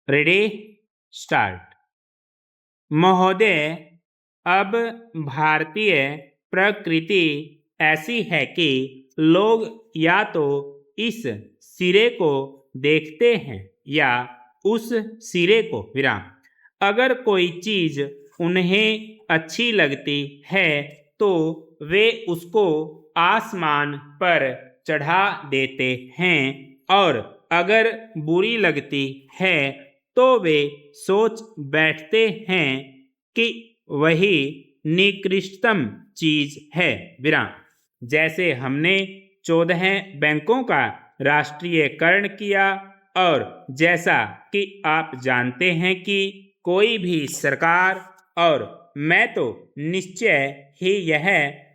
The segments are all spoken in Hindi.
Ready start. महोदय, अब भारतीय प्रकृति ऐसी है कि लोग या तो इस सिरे को देखते हैं या उस सिरे को विराम। अगर कोई चीज उन्हें अच्छी लगती है तो वे उसको आसमान पर चढ़ा देते हैं और अगर बुरी लगती है तो वे सोच बैठते हैं कि वही निकृष्टतम चीज है विराम। जैसे हमने 14 बैंकों का राष्ट्रीयकरण किया और जैसा कि आप जानते हैं कि कोई भी सरकार, और मैं तो निश्चय ही यह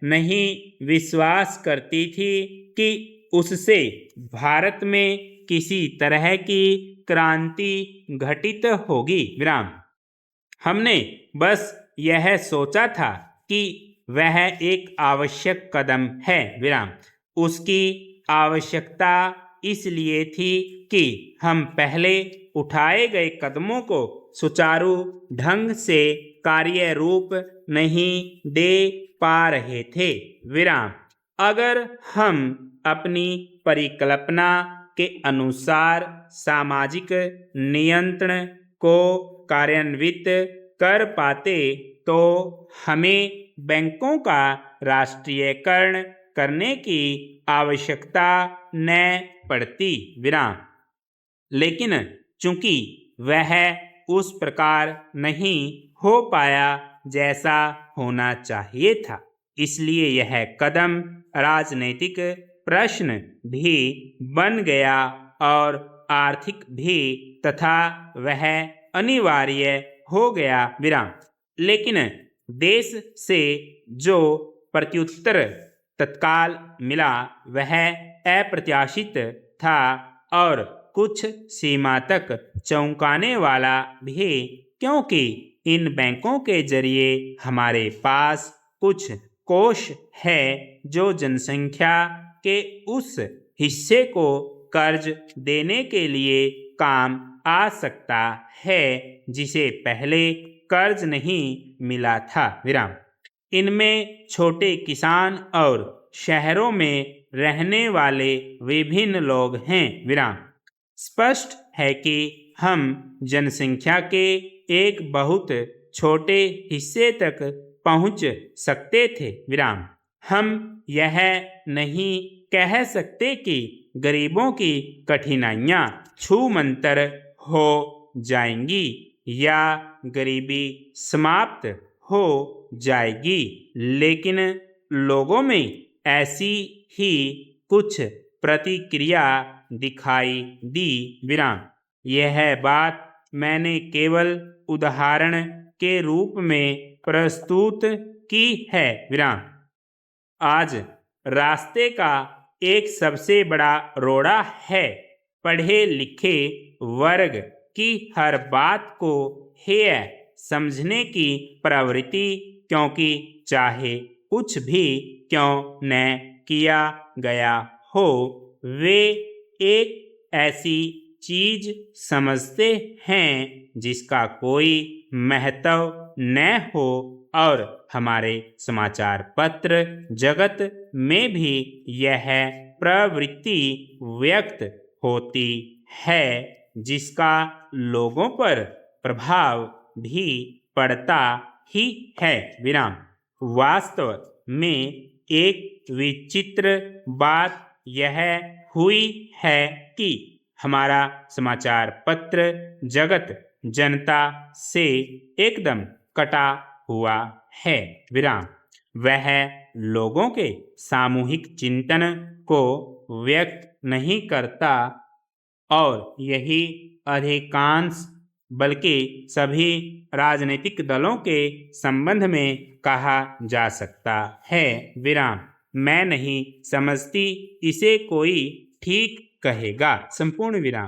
नहीं विश्वास करती थी कि उससे भारत में किसी तरह की क्रांति घटित होगी विराम। हमने बस यह सोचा था कि वह एक आवश्यक कदम है विराम। उसकी आवश्यकता इसलिए थी कि हम पहले उठाए गए कदमों को सुचारू ढंग से कार्य रूप नहीं दे पा रहे थे विराम। अगर हम अपनी परिकल्पना के अनुसार सामाजिक नियंत्रण को कार्यान्वित कर पाते तो हमें बैंकों का राष्ट्रीयकरण करने की आवश्यकता न पड़ती विराम। लेकिन चूंकि वह उस प्रकार नहीं हो पाया जैसा होना चाहिए था, इसलिए यह कदम राजनीतिक प्रश्न भी बन गया और आर्थिक भी, तथा वह अनिवार्य हो गया विराम। लेकिन देश से जो प्रत्युत्तर तत्काल मिला वह अप्रत्याशित था और कुछ सीमा तक चौंकाने वाला भी, क्योंकि इन बैंकों के जरिए हमारे पास कुछ कोष है जो जनसंख्या के उस हिस्से को कर्ज देने के लिए काम आ सकता है जिसे पहले कर्ज नहीं मिला था विराम। इनमें छोटे किसान और शहरों में रहने वाले विभिन्न लोग हैं विराम। स्पष्ट है कि हम जनसंख्या के एक बहुत छोटे हिस्से तक पहुंच सकते थे विराम। हम यह नहीं कह सकते कि गरीबों की कठिनाइयां छूमंतर हो जाएंगी या गरीबी समाप्त हो जाएगी, लेकिन लोगों में ऐसी ही कुछ प्रतिक्रिया दिखाई दी विराम। यह बात मैंने केवल उदाहरण के रूप में प्रस्तुत की है विराम। आज रास्ते का एक सबसे बड़ा रोड़ा है पढ़े लिखे वर्ग की हर बात को हेय समझने की प्रवृत्ति, क्योंकि चाहे कुछ भी क्यों न किया गया हो वे एक ऐसी चीज समझते हैं जिसका कोई महत्व न हो, और हमारे समाचार पत्र जगत में भी यह प्रवृत्ति व्यक्त होती है जिसका लोगों पर प्रभाव भी पड़ता ही है विराम। वास्तव में एक विचित्र बात यह हुई है कि हमारा समाचार पत्र जगत जनता से एकदम कटा हुआ है विराम। वह लोगों के सामूहिक चिंतन को व्यक्त नहीं करता और यही अधिकांश बल्कि सभी राजनीतिक दलों के संबंध में कहा जा सकता है विराम। मैं नहीं समझती इसे कोई ठीक कहेगा। संपूर्ण विराम।